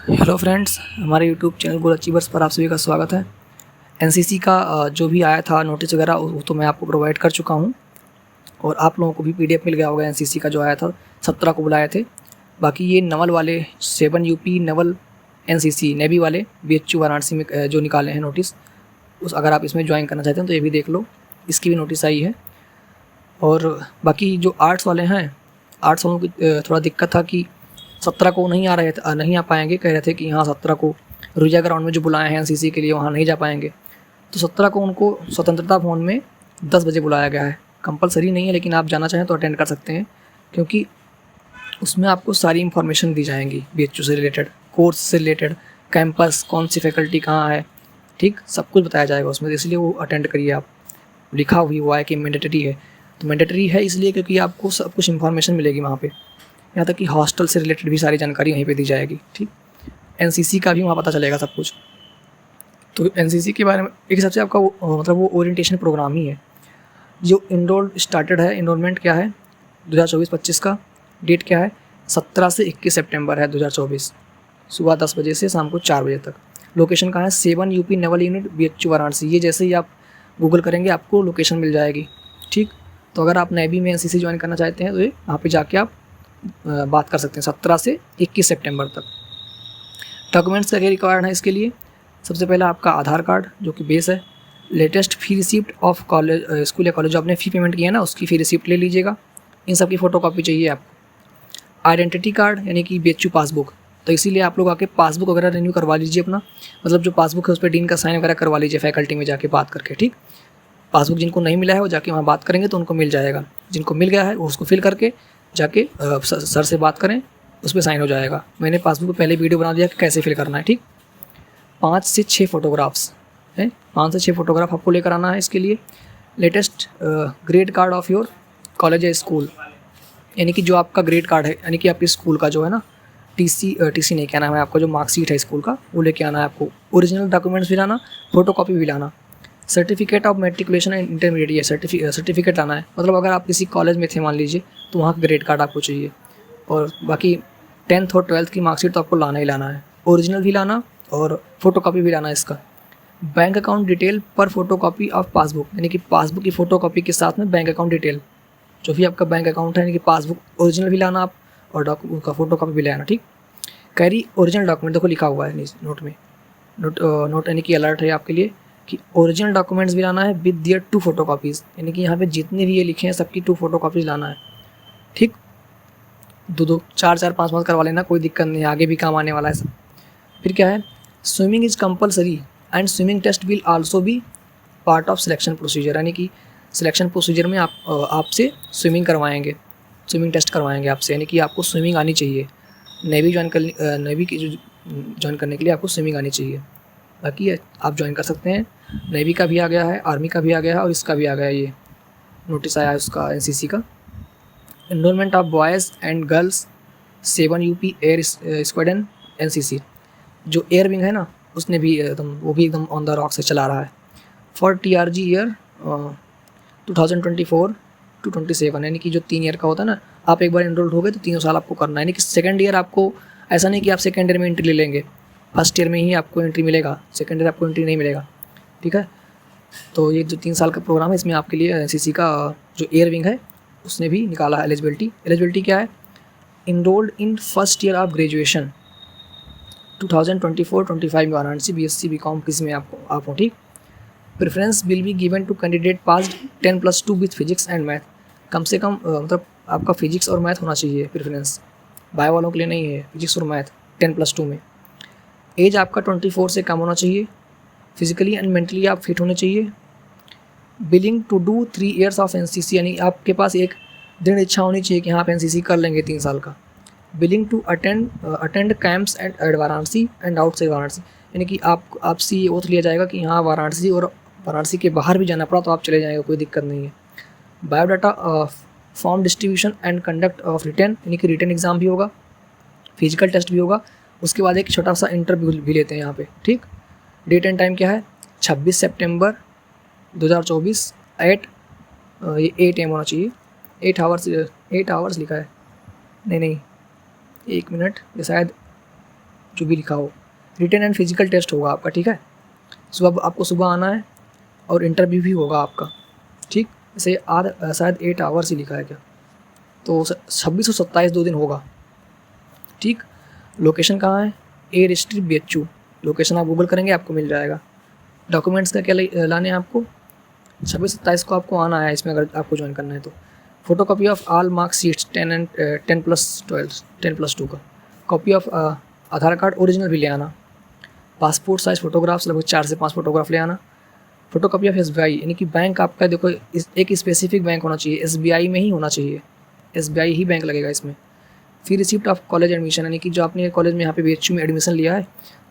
Hello friends, हमारे YouTube channel गोल achievers पर आप सभी का स्वागत है। एनसीसी का जो भी आया था नोटिस वगैरह वो तो मैं आपको प्रोवाइड कर चुका हूँ और आप लोगों को भी पीडीएफ मिल गया होगा। एनसीसी का जो आया था 17 को बुलाए थे। बाकी ये नवल वाले 7 यूपी नवल एनसीसी नेवी वाले बीएचयू वाराणसी में जो निकाले हैं नोटिस, उस अगर आप इसमें ज्वाइन करना चाहते हैं तो ये भी देख लो, इसकी भी नोटिस आई है। और बाकी जो आर्ट्स वाले हैं, आर्ट्स वालों की थोड़ा दिक्कत था कि 17 को नहीं आ पाएंगे। कह रहे थे कि हाँ 17 को रुजा ग्राउंड में जो बुलाए हैं एनसीसी के लिए वहाँ नहीं जा पाएंगे। तो 17 को उनको स्वतंत्रता भवन में 10 बजे बुलाया गया है। कंपलसरी नहीं है, लेकिन आप जाना चाहें तो अटेंड कर सकते हैं, क्योंकि उसमें आपको सारी इन्फॉर्मेशन दी जाएंगी बीएचयू से रिलेटेड, कोर्स से रिलेटेड, कैंपस कौन सी फैकल्टी कहाँ है, ठीक सब कुछ बताया जाएगा उसमें। तो इसलिए वो अटेंड करिए आप। लिखा हुआ है कि मैंडेटरी है, तो मैंडेटरी है इसलिए क्योंकि आपको सब कुछ इन्फॉर्मेशन मिलेगी वहाँ पे। यहाँ तक कि हॉस्टल से रिलेटेड भी सारी जानकारी वहीं पे दी जाएगी, ठीक। एनसीसी का भी वहाँ पता चलेगा सब कुछ। तो एनसीसी के बारे में एक हिसाब से आपका वो ओरिएंटेशन प्रोग्राम ही है जो स्टार्टेड है। इनरोलमेंट क्या है 2024-25 का, डेट क्या है 17 से 21 सितंबर है 2024, सुबह 10 बजे से शाम को 4 बजे तक। लोकेशन कहाँ है 7 UP naval unit BHU Varanasi. ये जैसे ही आप गूगल करेंगे आपको लोकेशन मिल जाएगी, ठीक। तो अगर आप नेवी में एनसीसी ज्वाइन करना चाहते हैं तो ये वहाँ पे जाके आप बात कर सकते हैं 17 से 21 सितंबर तक। डॉक्यूमेंट्स क्या रिक्वायर्ड है इसके लिए? सबसे पहला आपका आधार कार्ड जो कि बेस है, latest fee receipt of college, school या कॉलेज जो आपने फ़ी पेमेंट किया है ना उसकी फ़ी रिसिप्ट ले लीजिएगा। इन सब की फ़ोटो कॉपी चाहिए आपको। आइडेंटिटी कार्ड यानी कि बीएचयू पासबुक, तो इसीलिए आप लोग आके पासबुक वगैरह रिन्यू करवा लीजिए अपना, मतलब जो पासबुक है उस पर डीन का साइन वगैरह करवा लीजिए फैकल्टी में जाके बात करके, ठीक। पासबुक जिनको नहीं मिला है वो जाके वहाँ बात करेंगे तो उनको मिल जाएगा। जिनको मिल गया है वो उसको फिल करके जाके सर से बात करें, उस पर साइन हो जाएगा। मैंने पासबुक पे पहले वीडियो बना दिया कि कैसे फिल करना है, ठीक। 5 से 6 फोटोग्राफ्स हैं, 5 से 6 फोटोग्राफ आपको लेकर आना है इसके लिए। Latest grade card of your college या स्कूल, यानी कि जो आपका ग्रेड कार्ड है, यानी कि आपके स्कूल का जो है ना, टीसी नहीं कहना है आपका, जो मार्कशीट है स्कूल का वो लेके आना है आपको। ओरिजिनल डॉक्यूमेंट्स भी लाना, फोटो कॉपी भी लाना। Certificate of matriculation and intermediate certificate आना है, मतलब अगर आप किसी कॉलेज में थे मान लीजिए तो वहाँ का ग्रेड कार्ड आपको चाहिए। और बाकी 10th और 12th की मार्कशीट तो आपको लाना ही लाना है, ओरिजिनल भी लाना और फोटो कॉपी भी लाना है इसका। बैंक अकाउंट डिटेल पर फोटो कॉपी ऑफ पासबुक, यानी कि पासबुक की फ़ोटो कॉपी के साथ में बैंक अकाउंट डिटेल, जो भी आपका बैंक अकाउंट है, यानी कि पासबुक ओरिजिनल भी लाना आप और डॉक्यूमेंट का फोटो कॉपी भी लाना, ठीक। कैरी ओरिजिनल डॉक्यूमेंट, देखो लिखा हुआ है नोट में, नोट यानी कि अलर्ट है आपके लिए कि ओरिजिनल डॉक्यूमेंट्स भी लाना है विद दियर 2 फोटो कॉपीज़, यानी कि यहाँ पे जितने भी ये लिखे हैं सबकी 2 फोटो कॉपीज़ लाना है, ठीक। 2-2 4-4 5-5 करवा लेना, कोई दिक्कत नहीं है, आगे भी काम आने वाला है सब। फिर क्या है, swimming is compulsory and swimming test will also be part of selection procedure, यानी कि सिलेक्शन प्रोसीजर में आपसे स्विमिंग करवाएंगे, स्विमिंग टेस्ट करवाएंगे आपसे, यानी कि आपको स्विमिंग आनी चाहिए। नेवी ज्वाइन करने के लिए आपको स्विमिंग आनी चाहिए। बाकी आप ज्वाइन कर सकते हैं। नेवी का भी आ गया है, आर्मी का भी आ गया है और इसका भी आ गया है, ये नोटिस आया है उसका एनसीसी का। Enrolment of boys and girls 7 UP air squadron NCC, जो एयर विंग है ना उसने भी वो भी एकदम ऑन द रॉक से चला रहा है। फॉर टीआरजी ईयर 2024-27, यानी कि जो 3 ईयर का होता है ना, आप एक बार एनरोल्ड हो गए तो 3 साल आपको करना है। यानी कि सेकेंड ईयर आपको ऐसा नहीं कि आप सेकेंड ईयर में एंट्री ले लेंगे, फर्स्ट ईयर में ही आपको एंट्री मिलेगा, सेकेंड ईयर आपको एंट्री नहीं मिलेगा, ठीक है। तो ये जो 3 साल का प्रोग्राम है इसमें आपके लिए एनसीसी का जो एयर विंग है उसने भी निकाला है एलिजिबिलिटी क्या है, enrolled in first year of graduation 2024-25 में वाराणसी बीएससी बीकॉम किसी में आप हो, ठीक। Preference will be given to candidate passed 10+2 with physics and math, कम से कम मतलब आपका फिजिक्स और मैथ होना चाहिए प्रेफरेंस, बायो वालों के लिए नहीं है, फिजिक्स और मैथ 10+2 में। एज आपका 24 से कम होना चाहिए, फिजिकली एंड मेंटली आप फिट होने चाहिए। Willing to do 3 years of NCC, यानी आपके पास एक दृढ़ इच्छा होनी चाहिए कि हाँ आप एनसीसी कर लेंगे 3 साल का। Willing to attend camps at Varanasi and outside Varanasi, यानी कि आपसे ये ओथ लिया जाएगा कि हाँ वाराणसी और वाराणसी के बाहर भी जाना पड़ा तो आप चले जाएंगे, कोई दिक्कत नहीं है। Biodata form distribution and conduct of return, यानी कि रिटर्न एग्ज़ाम भी होगा, फिजिकल टेस्ट भी होगा, उसके बाद एक छोटा सा इंटरव्यू भी लेते हैं यहाँ पे, ठीक। डेट एंड टाइम क्या है 26 सितंबर 2024 8 AM होना चाहिए, 8 आवर्स लिखा है, नहीं 1 मिनट, ये शायद जो भी लिखा हो। रिटन एंड फिजिकल टेस्ट होगा आपका, ठीक है। सुबह आपको सुबह आना है और इंटरव्यू भी होगा आपका, ठीक। इसे शायद 8 आवर्स ही लिखा है क्या, तो 26 और 27 2 दिन होगा, ठीक। लोकेशन कहाँ है, एयर स्ट्रिप BHU। लोकेशन आप गूगल करेंगे आपको मिल जाएगा। डॉक्यूमेंट्स का क्या लाने हैं आपको, 26-27 को आपको आना है इसमें अगर आपको ज्वाइन करना है तो। Photo copy of all mark sheets 10+2 का। Copy of Aadhaar card original भी ले आना। पासपोर्ट साइज़ फ़ोटोग्राफ्स लगभग 4 से 5 फोटोग्राफ ले आना। फोटो कॉपी ऑफ SBI, यानी कि बैंक आपका देखो एक स्पेसिफिक बैंक होना चाहिए, SBI में ही होना चाहिए, SBI ही बैंक लगेगा इसमें। फिर रिसिप्ट ऑफ कॉलेज एडमिशन, यानी कि जो आपने कॉलेज में यहाँ पे BHU में एडमिशन लिया है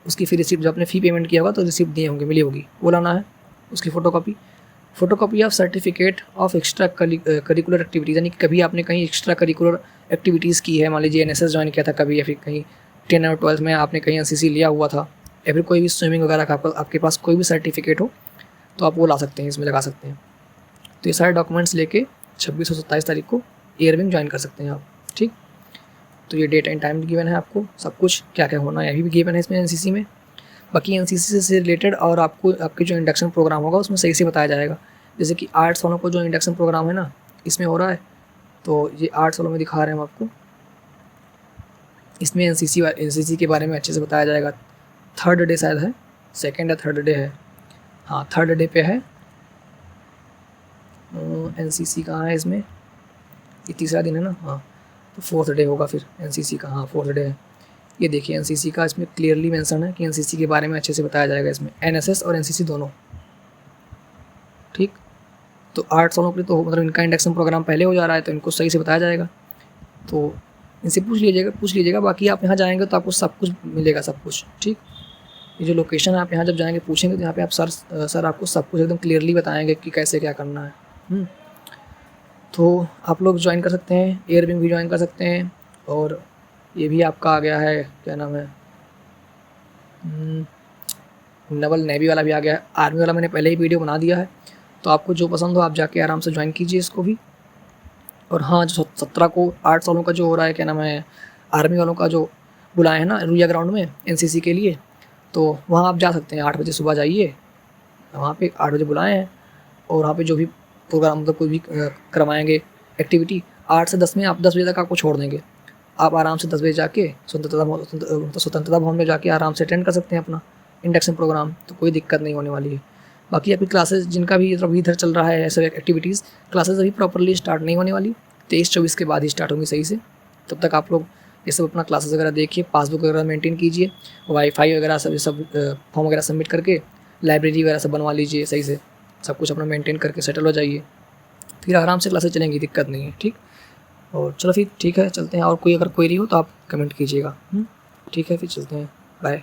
उसकी फिर रिसिप्ट, जो आपने फ़ी पेमेंट किया होगा तो रिसिप्ट दिए होंगे, मिली होगी, वो लाना है, उसकी photo copy of certificate of extra curricular activities, यानी कि कभी आपने कहीं एक्स्ट्रा करिकुलर एक्टिविटीज़ की है, मान लीजिए NSS ज्वाइन किया था कभी, या फिर कहीं 10 और 12 में आपने कहीं NCC लिया हुआ था, या फिर कोई भी स्विमिंग वगैरह का आपके पास कोई भी सर्टिफिकेट हो तो आप वो ला सकते हैं, इसमें लगा सकते हैं। तो ये सारे डॉक्यूमेंट्स लेके 26 और 27 तारीख को एयरविंग ज्वाइन कर सकते हैं आप, ठीक। तो ये डेट एंड टाइम गिवन है आपको, सब कुछ क्या क्या होना है ये भी गिवन है इसमें NCC में। बाकी NCC से रिलेटेड और आपको आपके जो इंडक्शन प्रोग्राम होगा उसमें सही से बताया जाएगा। जैसे कि आर्ट्स वालों को जो इंडक्शन प्रोग्राम है ना इसमें हो रहा है, तो ये आर्ट्स वालों में दिखा रहे हैं हम आपको। इसमें NCC के बारे में अच्छे से बताया जाएगा। 3rd डे शायद है, 2nd या 3rd डे है, हाँ 3rd डे पे है। NCC कहाँ है इसमें, ये 3रा दिन है ना, हाँ तो 4th डे होगा फिर NCC का, हाँ 4th डे है। ये देखिए NCC का इसमें क्लियरली मेंशन है कि NCC के बारे में अच्छे से बताया जाएगा इसमें, NSS और NCC दोनों, ठीक। तो आर्ट्स वालों के लिए तो मतलब इनका इंडक्शन प्रोग्राम पहले हो जा रहा है तो इनको सही से बताया जाएगा, तो इनसे पूछ लीजिएगा। बाकी आप यहाँ जाएंगे तो आपको सब कुछ मिलेगा, सब कुछ, ठीक। ये जो लोकेशन है आप यहाँ जब जाएंगे पूछेंगे तो यहाँ पे आप सर आपको सब कुछ एकदम क्लियरली बताएंगे कि कैसे क्या करना है। तो आप लोग ज्वाइन कर सकते हैं, एयरविंग भी ज्वाइन कर सकते हैं। और ये भी आपका आ गया है, क्या नाम है, नेवल नेवी वाला भी आ गया है। आर्मी वाला मैंने पहले ही वीडियो बना दिया है, तो आपको जो पसंद हो आप जाके आराम से ज्वाइन कीजिए इसको भी। और हाँ, जो 17 को आर्ट्स वालों का जो हो रहा है, क्या नाम है, आर्मी वालों का जो बुलाए हैं ना रुइया ग्राउंड में NCC के लिए, तो वहाँ आप जा सकते हैं। 8 बजे सुबह जाइए, वहाँ पे 8 बजे बुलाए हैं और वहाँ पे जो भी प्रोग्राम मतलब कोई भी करवाएंगे एक्टिविटी 8 से 10 में, आप 10 बजे तक आपको छोड़ देंगे। आप आराम से 10 बजे जाके स्वतंत्रता भवन में जाके आराम से अटेंड कर सकते हैं अपना इंडक्शन प्रोग्राम, तो कोई दिक्कत नहीं होने वाली है। बाकी आपकी क्लासेस जिनका भी अभी इधर चल रहा है ऐसे एक्टिविटीज़, क्लासेस अभी प्रॉपरली स्टार्ट नहीं होने वाली, 23-24 के बाद ही स्टार्ट होंगी सही से। तब तक आप लोग ये सब अपना क्लासेस वगैरह देखिए, पासबुक वगैरह मेंटेन कीजिए, वाईफाई वगैरह सब फॉर्म वगैरह सबमिट करके लाइब्रेरी वगैरह सब बनवा लीजिए सही से, सब कुछ अपना मेंटेन करके सेटल हो जाइए, फिर आराम से क्लासेस चलेंगी, दिक्कत नहीं है, ठीक। और चलो फिर ठीक है, चलते हैं। और कोई अगर क्वेरी हो तो आप कमेंट कीजिएगा, ठीक है, फिर चलते हैं, बाय।